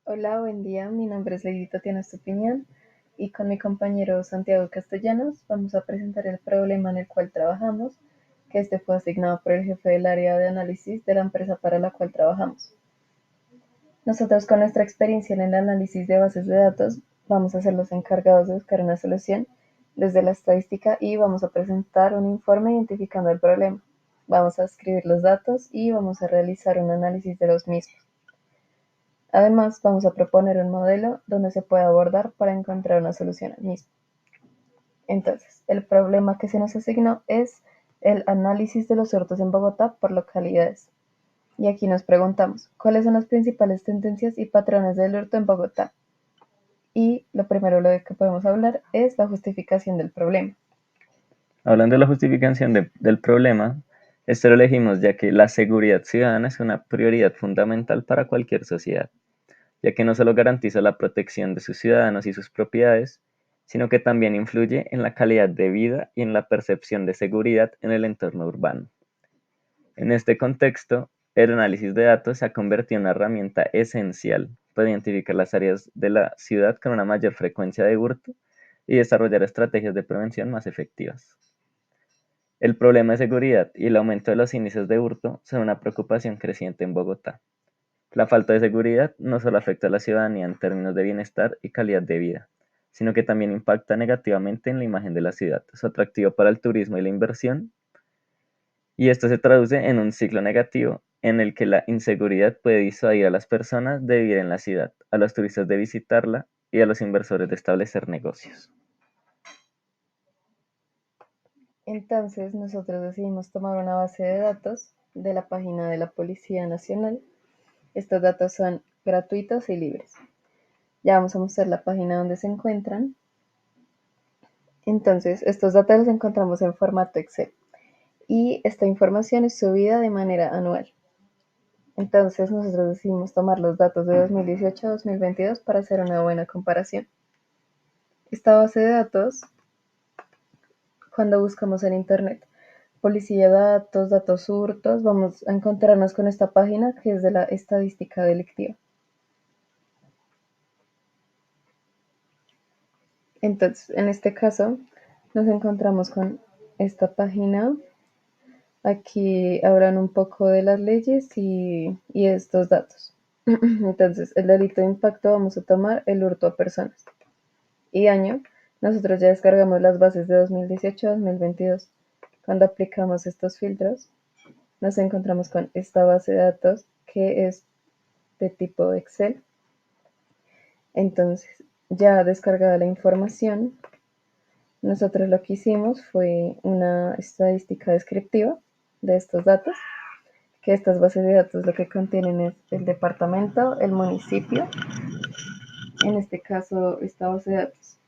Hola, buen día. Mi nombre es Lady Tatiana Estupiñán y con mi compañero Santiago Castellanos vamos a presentar el problema en el cual trabajamos, que este fue asignado por el jefe del área de análisis de la empresa para la cual trabajamos. Nosotros con nuestra experiencia en el análisis de bases de datos vamos a ser los encargados de buscar una solución desde la estadística y vamos a presentar un informe identificando el problema. Vamos a escribir los datos y vamos a realizar un análisis de los mismos. Además, vamos a proponer un modelo donde se pueda abordar para encontrar una solución al mismo. Entonces, el problema que se nos asignó es el análisis de los hurtos en Bogotá por localidades. Y aquí nos preguntamos, ¿cuáles son las principales tendencias y patrones del hurto en Bogotá? Y lo primero de que podemos hablar es la justificación del problema. Hablando de la justificación del problema, esto lo elegimos ya que la seguridad ciudadana es una prioridad fundamental para cualquier sociedad, ya que no solo garantiza la protección de sus ciudadanos y sus propiedades, sino que también influye en la calidad de vida y en la percepción de seguridad en el entorno urbano. En este contexto, el análisis de datos se ha convertido en una herramienta esencial para identificar las áreas de la ciudad con una mayor frecuencia de hurto y desarrollar estrategias de prevención más efectivas. El problema de seguridad y el aumento de los índices de hurto son una preocupación creciente en Bogotá. La falta de seguridad no solo afecta a la ciudadanía en términos de bienestar y calidad de vida, sino que también impacta negativamente en la imagen de la ciudad, su atractivo para el turismo y la inversión, y esto se traduce en un ciclo negativo en el que la inseguridad puede disuadir a las personas de vivir en la ciudad, a los turistas de visitarla y a los inversores de establecer negocios. Entonces, nosotros decidimos tomar una base de datos de la página de la Policía Nacional. Estos datos son gratuitos y libres. Ya vamos a mostrar la página donde se encuentran. Entonces, estos datos los encontramos en formato Excel y esta información es subida de manera anual. Entonces, nosotros decidimos tomar los datos de 2018 a 2022 para hacer una buena comparación. Esta base de datos, cuando buscamos en Internet, policía de datos, datos hurtos, vamos a encontrarnos con esta página que es de la estadística delictiva. Entonces, en este caso, nos encontramos con esta página. Aquí hablan un poco de las leyes y estos datos. Entonces, el delito de impacto vamos a tomar el hurto a personas. Y año, nosotros ya descargamos las bases de 2018 a 2022. Cuando aplicamos estos filtros, nos encontramos con esta base de datos que es de tipo Excel. Entonces, ya descargada la información, nosotros lo que hicimos fue una estadística descriptiva de estos datos, que estas bases de datos lo que contienen es el departamento, el municipio. En este caso, esta base de datos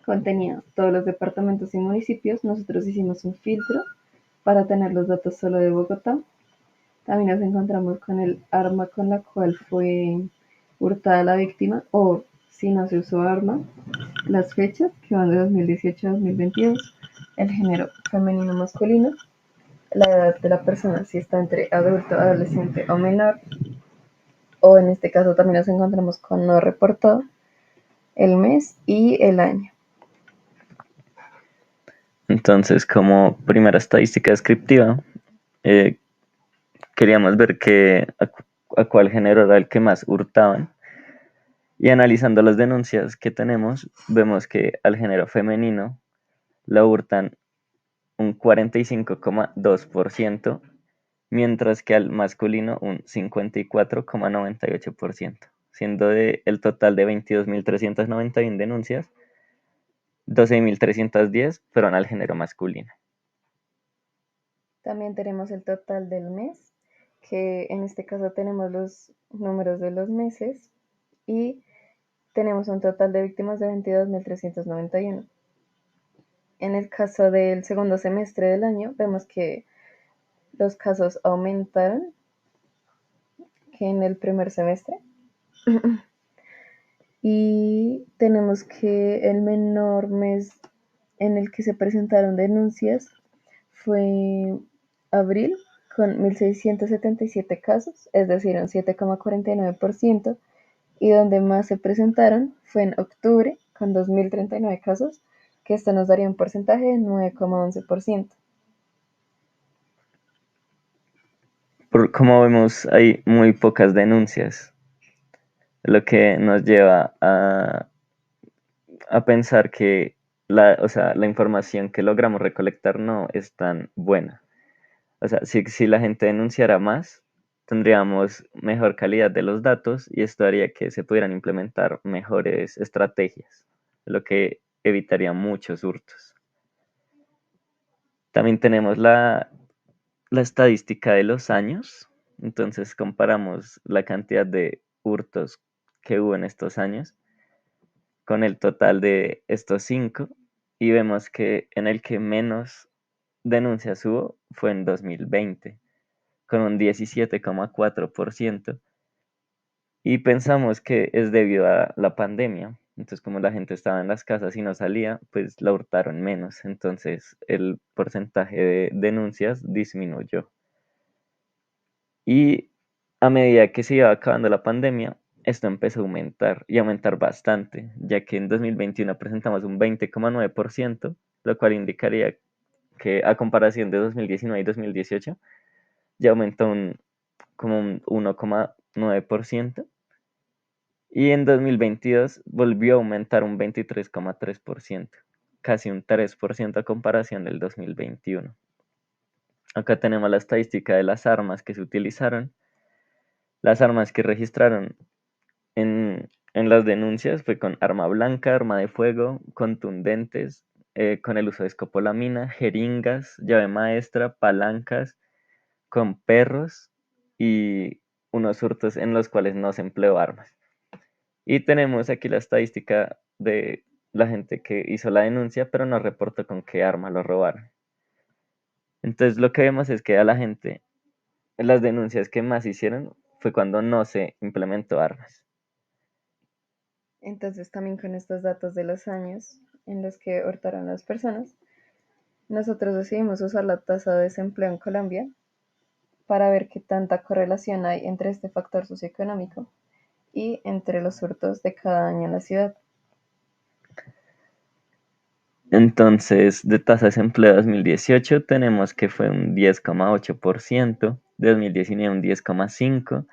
contenía todos los departamentos y municipios. Nosotros hicimos un filtro para tener los datos solo de Bogotá. También nos encontramos con el arma con la cual fue hurtada la víctima o si no se usó arma, las fechas que van de 2018 a 2022, el género femenino masculino, la edad de la persona, si está entre adulto, adolescente o menor, o en este caso también nos encontramos con no reportado, el mes y el año. Entonces, como primera estadística descriptiva, eh, queríamos ver a cuál género era el que más hurtaban. Y analizando las denuncias que tenemos, vemos que al género femenino lo hurtan un 45,2%, mientras que al masculino un 54,98%, siendo el total de 22.391 denuncias, 12.310 fueron al género masculino. También tenemos el total del mes, que en este caso tenemos los números de los meses y tenemos un total de víctimas de 22.391. En el caso del segundo semestre del año, vemos que los casos aumentaron que en el primer semestre. Y tenemos que el menor mes en el que se presentaron denuncias fue abril, con 1.677 casos, es decir, un 7,49%, y donde más se presentaron fue en octubre, con 2.039 casos, que esto nos daría un porcentaje de 9,11%. Como vemos, hay muy pocas denuncias, lo que nos lleva a pensar que o sea, la información que logramos recolectar no es tan buena. O sea, si la gente denunciara más, tendríamos mejor calidad de los datos y esto haría que se pudieran implementar mejores estrategias, lo que evitaría muchos hurtos. También tenemos la estadística de los años, entonces comparamos la cantidad de hurtos que hubo en estos años con el total de estos 5 y vemos que en el que menos denuncias hubo fue en 2020 con un 17,4% y pensamos que es debido a la pandemia. Entonces, como la gente estaba en las casas y no salía, pues la hurtaron menos. Entonces, el porcentaje de denuncias disminuyó. Y a medida que se iba acabando la pandemia, esto empezó a aumentar y aumentar bastante, ya que en 2021 presentamos un 20,9%, lo cual indicaría que a comparación de 2019 y 2018 ya aumentó como un 1,9%. Y en 2022 volvió a aumentar un 23,3%, casi un 3% a comparación del 2021. Acá tenemos la estadística de las armas que se utilizaron. Las armas que registraron en las denuncias fue con arma blanca, arma de fuego, contundentes, con el uso de escopolamina, jeringas, llave maestra, palancas, con perros y unos hurtos en los cuales no se empleó armas. Y tenemos aquí la estadística de la gente que hizo la denuncia, pero no reportó con qué arma lo robaron. Entonces lo que vemos es que a la gente, las denuncias que más hicieron fue cuando no se implementó armas. Entonces, también con estos datos de los años en los que hurtaron a las personas, nosotros decidimos usar la tasa de desempleo en Colombia para ver qué tanta correlación hay entre este factor socioeconómico y entre los hurtos de cada año en la ciudad. Entonces, de tasa de desempleo 2018 tenemos que fue un 10,8%, de 2019 un 10,5%,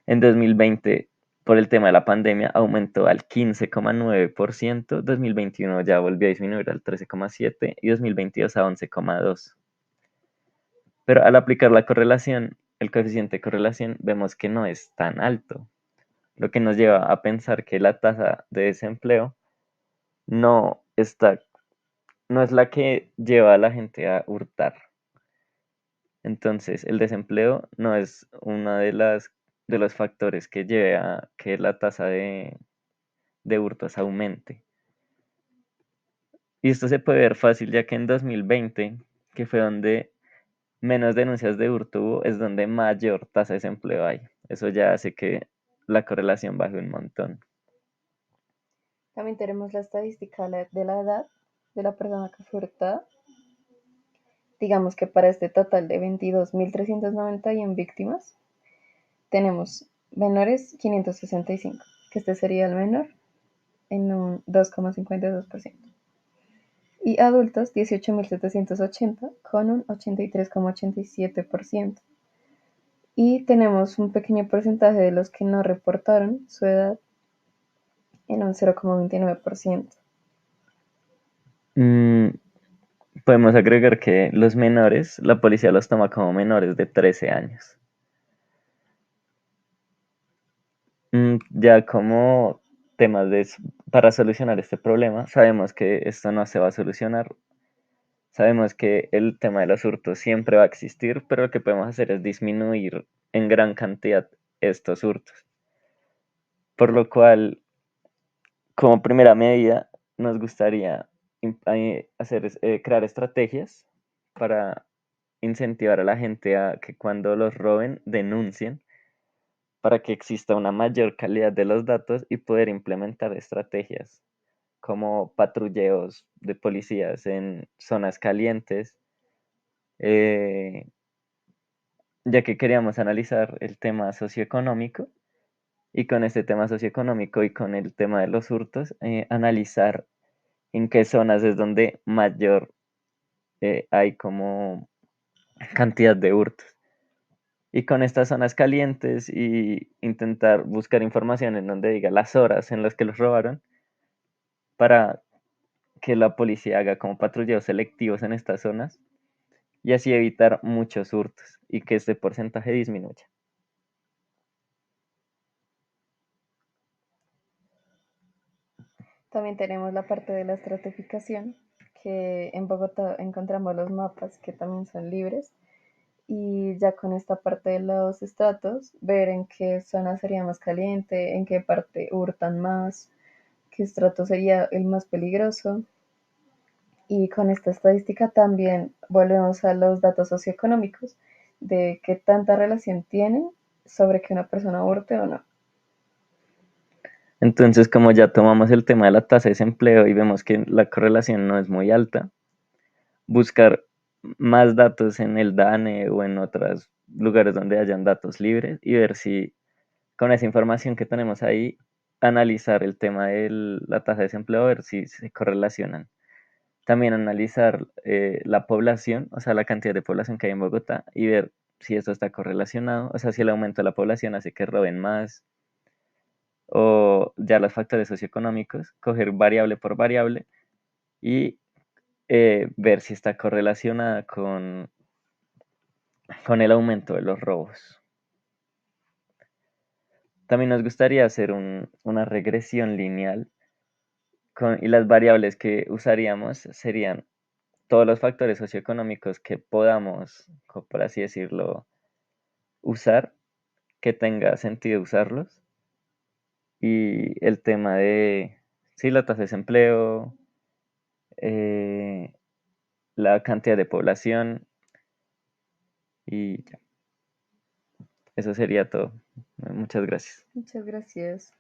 en 2020 por el tema de la pandemia aumentó al 15,9%, 2021 ya volvió a disminuir al 13,7% y 2022 a 11,2%. Pero al aplicar la correlación, el coeficiente de correlación, vemos que no es tan alto, lo que nos lleva a pensar que la tasa de desempleo no está, no es la que lleva a la gente a hurtar. Entonces, el desempleo no es una de los factores que lleve a que la tasa de hurtos aumente. Y esto se puede ver fácil ya que en 2020, que fue donde menos denuncias de hurto hubo, es donde mayor tasa de desempleo hay. Eso ya hace que la correlación baje un montón. También tenemos la estadística de la edad de la persona que fue hurtada. Digamos que para este total de 22.391 víctimas, tenemos menores 565, que este sería el menor en un 2,52%. Y adultos 18.780 con un 83,87%. Y tenemos un pequeño porcentaje de los que no reportaron su edad en un 0,29%. Mm, Podemos agregar que los menores, la policía los toma como menores de 13 años. Ya como temas para solucionar este problema, sabemos que esto no se va a solucionar. Sabemos que el tema de los hurtos siempre va a existir, pero lo que podemos hacer es disminuir en gran cantidad estos hurtos. Por lo cual, como primera medida, nos gustaría crear estrategias para incentivar a la gente a que cuando los roben denuncien para que exista una mayor calidad de los datos y poder implementar estrategias como patrulleos de policías en zonas calientes, eh, ya que queríamos analizar el tema socioeconómico y con este tema socioeconómico y con el tema de los hurtos, analizar en qué zonas es donde mayor hay como cantidad de hurtos. Y con estas zonas calientes y intentar buscar información en donde diga las horas en las que los robaron para que la policía haga como patrulleos selectivos en estas zonas y así evitar muchos hurtos y que este porcentaje disminuya. También tenemos la parte de la estratificación, que en Bogotá encontramos los mapas que también son libres y ya con esta parte de los estratos, ver en qué zona sería más caliente, en qué parte hurtan más, qué estrato sería el más peligroso. Y con esta estadística también volvemos a los datos socioeconómicos de qué tanta relación tienen sobre que una persona hurte o no. Entonces, como ya tomamos el tema de la tasa de desempleo y vemos que la correlación no es muy alta, buscar más datos en el DANE o en otros lugares donde hayan datos libres y ver si con esa información que tenemos ahí, analizar el tema de la tasa de desempleo, a ver si se correlacionan. También analizar la población, o sea, la cantidad de población que hay en Bogotá y ver si esto está correlacionado, o sea, si el aumento de la población hace que roben más o ya los factores socioeconómicos, coger variable por variable y ver si está correlacionada con el aumento de los robos. También nos gustaría hacer una regresión lineal y las variables que usaríamos serían todos los factores socioeconómicos que podamos, por así decirlo, usar, que tenga sentido usarlos, y el tema de, sí, la tasa de desempleo, eh, la cantidad de población, y ya, eso sería todo. Muchas gracias. Muchas gracias.